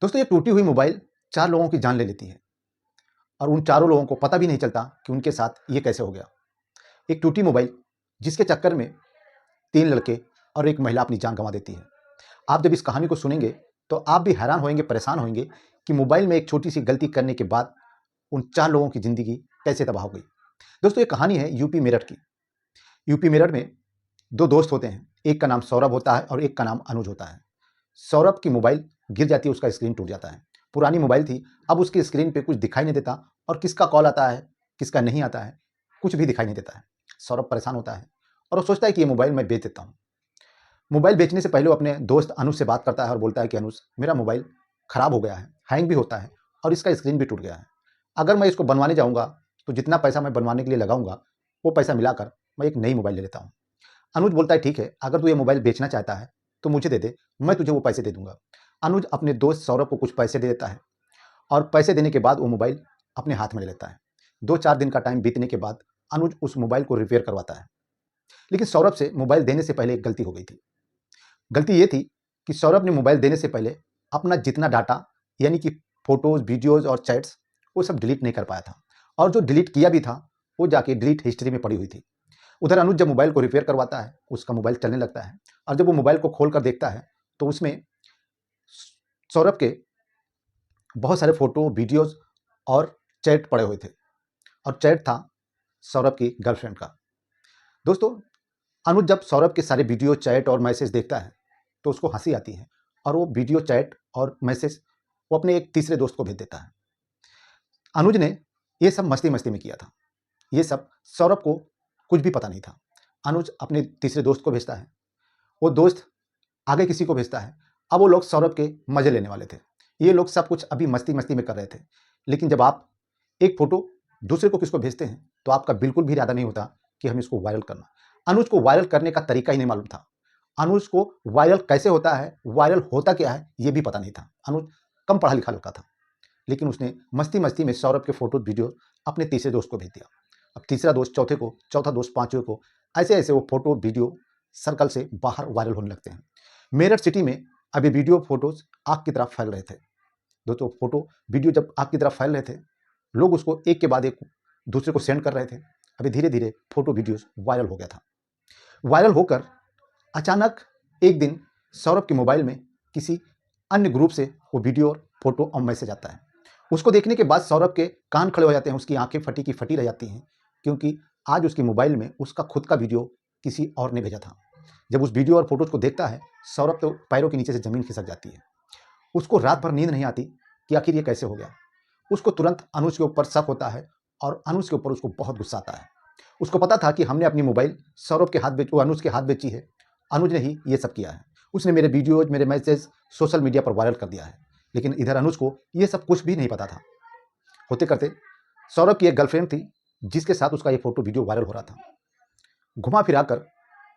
दोस्तों, ये टूटी हुई मोबाइल 4 लोगों की जान ले लेती है और उन चारों लोगों को पता भी नहीं चलता कि उनके साथ ये कैसे हो गया। एक टूटी मोबाइल जिसके चक्कर में 3 लड़के और 1 महिला अपनी जान गँवा देती है। आप जब इस कहानी को सुनेंगे तो आप भी हैरान होएँगे, परेशान होएँगे कि मोबाइल में एक छोटी-सी गलती करने के बाद उन 4 लोगों की ज़िंदगी कैसे तबाह हो गई। दोस्तों, ये कहानी है यूपी मेरठ की। यूपी मेरठ में 2 दोस्त होते हैं, एक का नाम सौरभ होता है और एक का नाम अनुज होता है। सौरभ की मोबाइल गिर जाती है, उसका स्क्रीन टूट जाता है। पुरानी मोबाइल थी, अब उसकी स्क्रीन पे कुछ दिखाई नहीं देता और किसका कॉल आता है, किसका नहीं आता है, कुछ भी दिखाई नहीं देता है। सौरभ परेशान होता है और वो सोचता है कि ये मोबाइल मैं बेच देता हूँ। मोबाइल बेचने से पहले वो अपने दोस्त अनुज से बात करता है और बोलता है कि अनुज, मेरा मोबाइल खराब हो गया है, हैंग भी होता है और इसका स्क्रीन भी टूट गया है। अगर मैं इसको बनवाने जाऊँगा तो जितना पैसा मैं बनवाने के लिए लगाऊँगा, वो पैसा मिलाकर मैं एक नई मोबाइल ले लेता हूँ। अनुज बोलता है, ठीक है, अगर तू ये मोबाइल बेचना चाहता है तो मुझे दे दे, मैं तुझे वो पैसे दे दूंगा। अनुज अपने दोस्त सौरभ को कुछ पैसे दे देता है और पैसे देने के बाद वो मोबाइल अपने हाथ में ले लेता है। 2-4 दिन का टाइम बीतने के बाद अनुज उस मोबाइल को रिपेयर करवाता है। लेकिन सौरभ से मोबाइल देने से पहले एक गलती हो गई थी। गलती ये थी कि सौरभ ने मोबाइल देने से पहले अपना जितना डाटा, यानी कि फोटोज, वीडियोज और चैट्स, वो सब डिलीट नहीं कर पाया था और जो डिलीट किया भी था वो जाके डिलीट हिस्ट्री में पड़ी हुई थी। उधर अनुज जब मोबाइल को रिपेयर करवाता है, उसका मोबाइल चलने लगता है और जब वो मोबाइल को खोल कर देखता है तो उसमें सौरभ के बहुत सारे फोटो, वीडियोज और चैट पड़े हुए थे और चैट था सौरभ की गर्लफ्रेंड का। दोस्तों, अनुज जब सौरभ के सारे वीडियो, चैट और मैसेज देखता है तो उसको हंसी आती है और वो वीडियो, चैट और मैसेज वो अपने एक तीसरे दोस्त को भेज देता है। अनुज ने ये सब मस्ती मस्ती में किया था, ये सब सौरभ को कुछ भी पता नहीं था। अनुज अपने तीसरे दोस्त को भेजता है, वो दोस्त आगे किसी को भेजता है। अब वो लोग सौरभ के मजे लेने वाले थे। ये लोग सब कुछ अभी मस्ती मस्ती में कर रहे थे। लेकिन जब आप एक फोटो दूसरे को किसको भेजते हैं तो आपका बिल्कुल भी इरादा नहीं होता कि हम इसको वायरल करना। अनुज को वायरल करने का तरीका ही नहीं मालूम था। अनुज को वायरल कैसे होता है, वायरल होता क्या है, ये भी पता नहीं था। अनुज कम पढ़ा लिखा लड़का था, लेकिन उसने मस्ती मस्ती में सौरभ के फोटो, वीडियो अपने तीसरे दोस्त को भेज दिया। अब तीसरा दोस्त चौथे को, चौथा दोस्त पांचवें को, ऐसे ऐसे वो फोटो, वीडियो सर्कल से बाहर वायरल होने लगते हैं। मेरठ सिटी में अभी वीडियो, फोटोज आग की तरह फैल रहे थे। दोस्तों, फोटो, वीडियो जब आग की तरह फैल रहे थे, लोग उसको एक के बाद एक दूसरे को सेंड कर रहे थे। अभी धीरे धीरे फोटो, वीडियोज वायरल हो गया था। वायरल होकर अचानक एक दिन सौरभ के मोबाइल में किसी अन्य ग्रुप से वो वीडियो, फोटो और मैसेज आता है। उसको देखने के बाद सौरभ के कान खड़े हो जाते हैं, उसकी आंखें फटी की फटी रह जाती हैं, क्योंकि आज उसकी मोबाइल में उसका खुद का वीडियो किसी और ने भेजा था। जब उस वीडियो और फोटोज को देखता है, सौरभ तो पैरों के नीचे से जमीन खिसक जाती है। उसको रात भर नींद नहीं आती कि आखिर ये कैसे हो गया। उसको तुरंत अनुज के ऊपर शक होता है और अनुज के ऊपर उसको बहुत गुस्सा आता है। उसको पता था कि हमने अपनी मोबाइल सौरभ के हाथ अनुज के हाथ बेची है, अनुज ने ही ये सब किया है। उसने मेरे वीडियोज, मेरे मैसेज सोशल मीडिया पर वायरल कर दिया है। लेकिन इधर अनुज को ये सब कुछ भी नहीं पता था। होते करते सौरभ की एक गर्लफ्रेंड थी जिसके साथ उसका ये फोटो, वीडियो वायरल हो रहा था। घुमा फिरा कर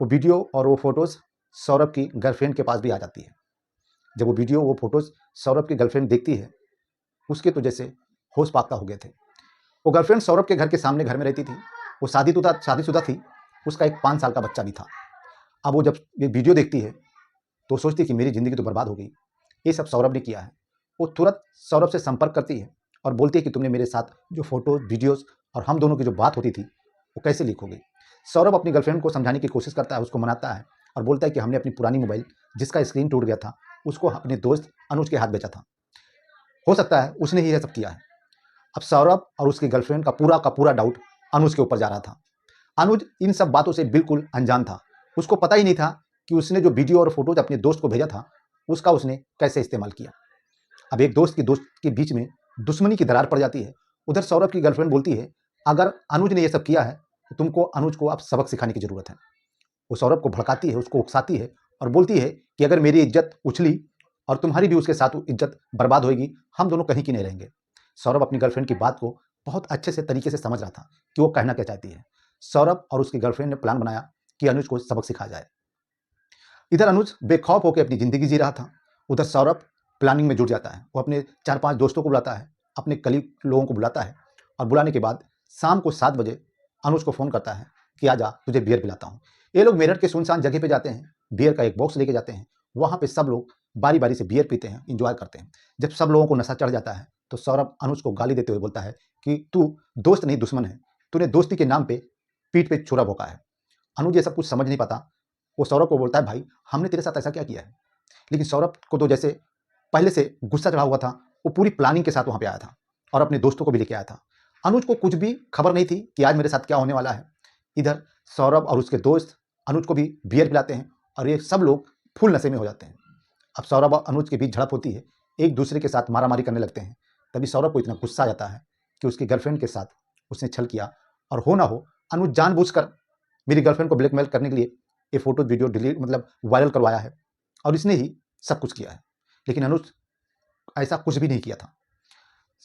वो वीडियो और वो फोटोज सौरभ की गर्लफ्रेंड के पास भी आ जाती है। जब वो वीडियो, वो फोटोज सौरभ की गर्लफ्रेंड देखती है, उसके तो जैसे होश पाक्ता हो गए थे। वो गर्लफ्रेंड सौरभ के घर के सामने घर में रहती थी। वो शादीशुदा थी, उसका एक 5 साल का बच्चा भी था। अब वो जब ये वीडियो देखती है तो सोचती है कि मेरी ज़िंदगी तो बर्बाद हो गई, ये सब सौरभ ने किया है। वो तुरंत सौरभ से संपर्क करती है और बोलती है कि तुमने मेरे साथ जो फोटो, वीडियोज़ और हम दोनों की जो बात होती थी वो कैसे लीक हो गई। सौरभ अपनी गर्लफ्रेंड को समझाने की कोशिश करता है, उसको मनाता है और बोलता है कि हमने अपनी पुरानी मोबाइल जिसका स्क्रीन टूट गया था उसको अपने दोस्त अनुज के हाथ बेचा था, हो सकता है उसने ही यह सब किया है। अब सौरभ और उसकी गर्लफ्रेंड का पूरा डाउट अनुज के ऊपर जा रहा था। अनुज इन सब बातों से बिल्कुल अनजान था। उसको पता ही नहीं था कि उसने जो वीडियो और फोटोज अपने दोस्त को भेजा था उसका उसने कैसे इस्तेमाल किया। अब एक दोस्त के बीच में दुश्मनी की दरार पड़ जाती है। उधर सौरभ की गर्लफ्रेंड बोलती है, अगर अनुज ने यह सब किया है तो तुमको अनुज को अब सबक सिखाने की जरूरत है। वो सौरभ को भड़काती है, उसको उकसाती है और बोलती है कि अगर मेरी इज्जत उछली और तुम्हारी भी उसके साथ इज्जत बर्बाद होगी, हम दोनों कहीं की नहीं रहेंगे। सौरभ अपनी गर्लफ्रेंड की बात को बहुत अच्छे से तरीके से समझ रहा था कि वो कहना क्या चाहती है। सौरभ और उसकी गर्लफ्रेंड ने प्लान बनाया कि अनुज को सबक सिखाया जाए। इधर अनुज बेखौफ होकर अपनी जिंदगी जी रहा था, उधर सौरभ प्लानिंग में जुट जाता है। वो अपने 4-5 दोस्तों को बुलाता है, अपने कलीग लोगों को बुलाता है और बुलाने के बाद शाम को 7 बजे अनुज को फ़ोन करता है कि आजा, तुझे बियर पिलाता हूँ। ये लोग मेरठ के सुनसान जगह पे जाते हैं, बियर का एक बॉक्स लेके जाते हैं। वहाँ पे सब लोग बारी बारी से बियर पीते हैं, इंजॉय करते हैं। जब सब लोगों को नशा चढ़ जाता है तो सौरभ अनुज को गाली देते हुए बोलता है कि तू दोस्त नहीं दुश्मन है, तूने दोस्ती के नाम पे पीठ पे छुरा भोंका है। अनुज ये सब कुछ समझ नहीं पाता, वो सौरभ को बोलता है भाई हमने तेरे साथ ऐसा क्या किया है। लेकिन सौरभ को तो जैसे पहले से गुस्सा चढ़ा हुआ था, वो पूरी प्लानिंग के साथ वहाँ पे आया था और अपने दोस्तों को भी लेके आया था। अनुज को कुछ भी खबर नहीं थी कि आज मेरे साथ क्या होने वाला है। इधर सौरभ और उसके दोस्त अनुज को भी बियर पिलाते हैं और ये सब लोग फुल नशे में हो जाते हैं। अब सौरभ और अनुज के बीच झड़प होती है, एक दूसरे के साथ मारामारी करने लगते हैं। तभी सौरभ को इतना गुस्सा आ जाता है कि उसकी गर्लफ्रेंड के साथ उसने छल किया और हो ना हो अनुज जानबूझकर मेरी गर्लफ्रेंड को ब्लैकमेल करने के लिए ये फोटो वीडियो डिलीट वायरल करवाया है और इसने ही सब कुछ किया है। लेकिन अनुज ऐसा कुछ भी नहीं किया था।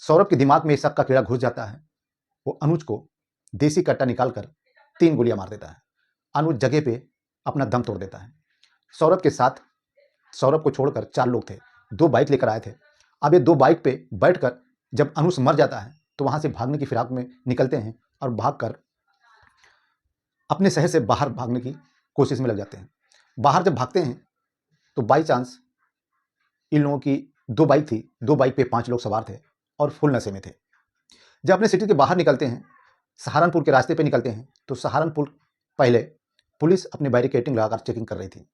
सौरभ के दिमाग में शक का कीड़ा घुस जाता है। वो अनुज को देसी कट्टा निकालकर 3 गोलियां मार देता है। अनुज जगह पे अपना दम तोड़ देता है। सौरभ के साथ सौरभ को छोड़कर 4 लोग थे, 2 बाइक लेकर आए थे। अब ये 2 बाइक पे बैठकर जब अनुज मर जाता है तो वहां से भागने की फिराक में निकलते हैं और भागकर अपने शहर से बाहर भागने की कोशिश में लग जाते हैं। बाहर जब भागते हैं तो बाई चांस इन लोगों की 2 बाइक थी, 2 बाइक पे 5 लोग सवार थे और फुल नशे में थे। जब अपने सिटी के बाहर निकलते हैं, सहारनपुर के रास्ते पे निकलते हैं तो सहारनपुर पहले पुलिस अपनी बैरिकेडिंग लगाकर चेकिंग कर रही थी।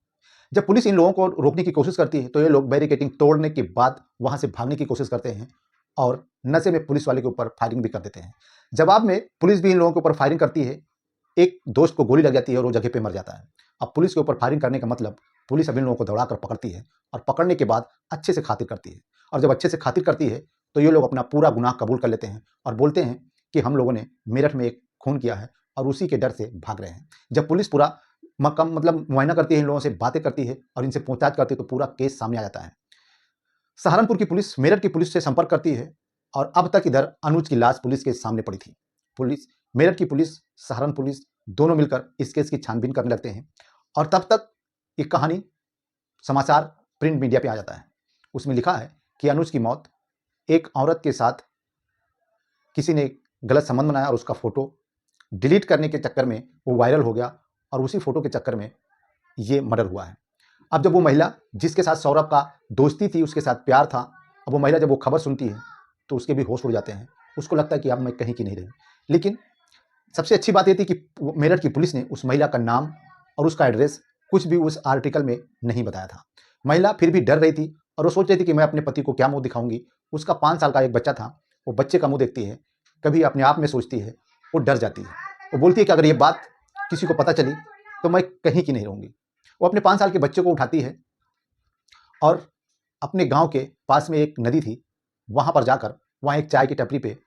जब पुलिस इन लोगों को रोकने की कोशिश करती है तो ये लोग बैरिकेडिंग तोड़ने के बाद वहां से भागने की कोशिश करते हैं और नशे में पुलिस वाले के ऊपर फायरिंग भी कर देते हैं। जवाब में पुलिस भी इन लोगों के ऊपर फायरिंग करती है। एक दोस्त को गोली लग जाती है और वो जगह पे मर जाता है। अब पुलिस के ऊपर फायरिंग करने का मतलब पुलिस अब इन लोगों को दौड़ाकर पकड़ती है और पकड़ने के बाद अच्छे से खातिर करती है। और जब अच्छे से खातिर करती है तो ये लोग अपना पूरा गुनाह कबूल कर लेते हैं और बोलते हैं कि हम लोगों ने मेरठ में एक खून किया है और उसी के डर से भाग रहे हैं। जब पुलिस पूरा मुआयना करती है, इन लोगों से बातें करती है और इनसे पूछताछ करती है तो पूरा केस सामने आ जाता है। सहारनपुर की पुलिस मेरठ की पुलिस से संपर्क करती है और अब तक इधर अनुज की लाश पुलिस के सामने पड़ी थी। पुलिस मेरठ की पुलिस, सहारनपुर पुलिस दोनों मिलकर इस केस की छानबीन करने लगते हैं और तब तक ये कहानी समाचार प्रिंट मीडिया पे आ जाता है। उसमें लिखा है कि अनुज की मौत एक औरत के साथ किसी ने गलत संबंध बनाया और उसका फोटो डिलीट करने के चक्कर में वो वायरल हो गया और उसी फोटो के चक्कर में ये मर्डर हुआ है। अब जब वो महिला जिसके साथ सौरभ का दोस्ती थी, उसके साथ प्यार था, अब वो महिला जब वो खबर सुनती है तो उसके भी होश उड़ जाते हैं। उसको लगता है कि अब मैं कहीं की नहीं रही। लेकिन सबसे अच्छी बात ये थी कि मेरठ की पुलिस ने उस महिला का नाम और उसका एड्रेस कुछ भी उस आर्टिकल में नहीं बताया था। महिला फिर भी डर रही थी और वो सोच रही थी कि मैं अपने पति को क्या मुंह दिखाऊंगी। उसका 5 साल का एक बच्चा था, वो बच्चे का मुंह देखती है, कभी अपने आप में सोचती है, वो डर जाती है। वो बोलती है कि अगर ये बात किसी को पता चली तो मैं कहीं की नहीं रहूंगी। वो अपने 5 साल के बच्चे को उठाती है और अपने गांव के पास में एक नदी थी, वहां पर जाकर वहां एक चाय की टपरी पे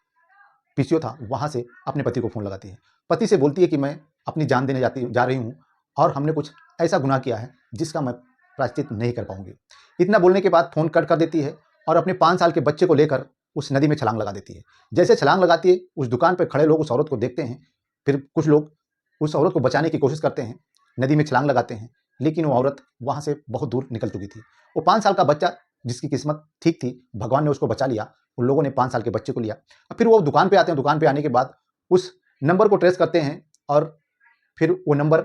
पीसीओ था, वहां से अपने पति को फोन लगाती है। पति से बोलती है कि मैं अपनी जान देने जा रही हूँ और हमने कुछ ऐसा गुनाह किया है जिसका मैं प्रायश्चित नहीं कर पाऊंगी। इतना बोलने के बाद फोन कट कर देती है और अपने 5 साल के बच्चे को लेकर उस नदी में छलांग लगा देती है। जैसे छलांग लगाती है, उस दुकान पर खड़े लोग उस औरत को देखते हैं। फिर कुछ लोग उस औरत को बचाने की कोशिश करते हैं, नदी में छलांग लगाते हैं, लेकिन वो औरत वहां से बहुत दूर निकल चुकी थी। वो 5 साल का बच्चा जिसकी किस्मत ठीक थी, भगवान ने उसको बचा लिया। उन लोगों ने 5 साल के बच्चे को लिया। फिर वो दुकान पे आते हैं, दुकान पे आने के बाद उस नंबर को ट्रेस करते हैं और फिर वो नंबर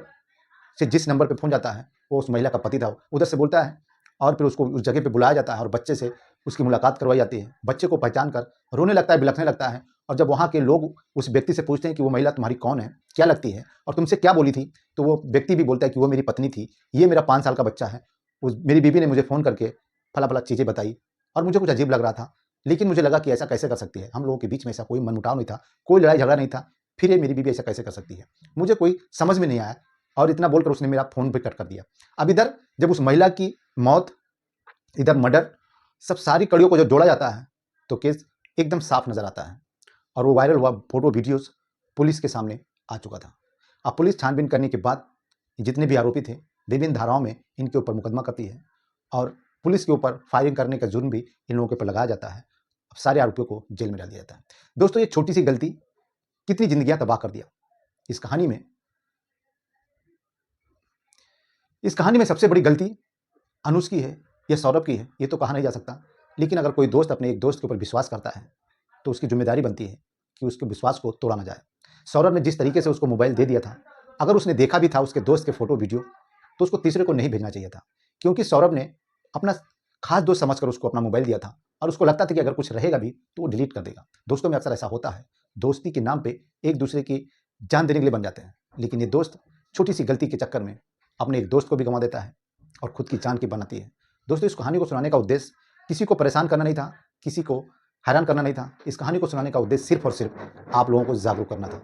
से जिस नंबर पे फ़ोन जाता है वो उस महिला का पति था। उधर से बोलता है और फिर उसको उस जगह पे बुलाया जाता है और बच्चे से उसकी मुलाकात करवाई जाती है। बच्चे को पहचान कर रोने लगता है, बिलखने लगता है। और जब वहाँ के लोग उस व्यक्ति से पूछते हैं कि वो महिला तुम्हारी कौन है, क्या लगती है और तुमसे क्या बोली थी, तो वो व्यक्ति भी बोलता है कि वो मेरी पत्नी थी, ये मेरा 5 साल का बच्चा है। मेरी बीवी ने मुझे फ़ोन करके फला-फला चीज़ें बताई और मुझे कुछ अजीब लग रहा था, लेकिन मुझे लगा कि ऐसा कैसे कर सकती है। हम लोगों के बीच में ऐसा कोई मनमुटाव नहीं था, कोई लड़ाई झगड़ा नहीं था, फिर ये मेरी बीवी ऐसा कैसे कर सकती है। मुझे कोई समझ में नहीं आया और इतना बोलकर उसने मेरा फ़ोन भी कट कर दिया। अब इधर जब उस महिला की मौत, इधर मर्डर, सब सारी कड़ियों को जब जोड़ा जाता है तो केस एकदम साफ नज़र आता है और वो वायरल हुआ फोटो वीडियोस पुलिस के सामने आ चुका था। अब पुलिस छानबीन करने के बाद जितने भी आरोपी थे विभिन्न धाराओं में इनके ऊपर मुकदमा करती है और पुलिस के ऊपर फायरिंग करने का जुर्म भी इन लोगों के ऊपर लगाया जाता है। अब सारे आरोपियों को जेल में डाल दिया जाता है। दोस्तों, ये छोटी सी गलती कितनी जिंदगियां तबाह कर दिया। इस कहानी में सबसे बड़ी गलती अनुज की है या सौरभ की है, ये तो कहा नहीं जा सकता। लेकिन अगर कोई दोस्त अपने एक दोस्त के ऊपर विश्वास करता है तो उसकी जिम्मेदारी बनती है कि उसके विश्वास को तोड़ा ना जाए। सौरभ ने जिस तरीके से उसको मोबाइल दे दिया था, अगर उसने देखा भी था उसके दोस्त के फोटो वीडियो, तो उसको तीसरे को नहीं भेजना चाहिए था, क्योंकि सौरभ ने अपना खास दोस्त समझकर उसको अपना मोबाइल दिया था और उसको लगता था कि अगर कुछ रहेगा भी तो वो डिलीट कर देगा। दोस्तों में अक्सर ऐसा होता है, दोस्ती के नाम पे एक दूसरे की जान देने के लिए बन जाते हैं, लेकिन ये दोस्त छोटी सी गलती के चक्कर में अपने एक दोस्त को भी गंवा देता है और खुद की जान की बनाती है। दोस्तों, इस कहानी को सुनाने का उद्देश्य किसी को परेशान करना नहीं था, किसी को हैरान करना नहीं था। इस कहानी को सुनाने का उद्देश्य सिर्फ और सिर्फ आप लोगों को जागरूक करना था।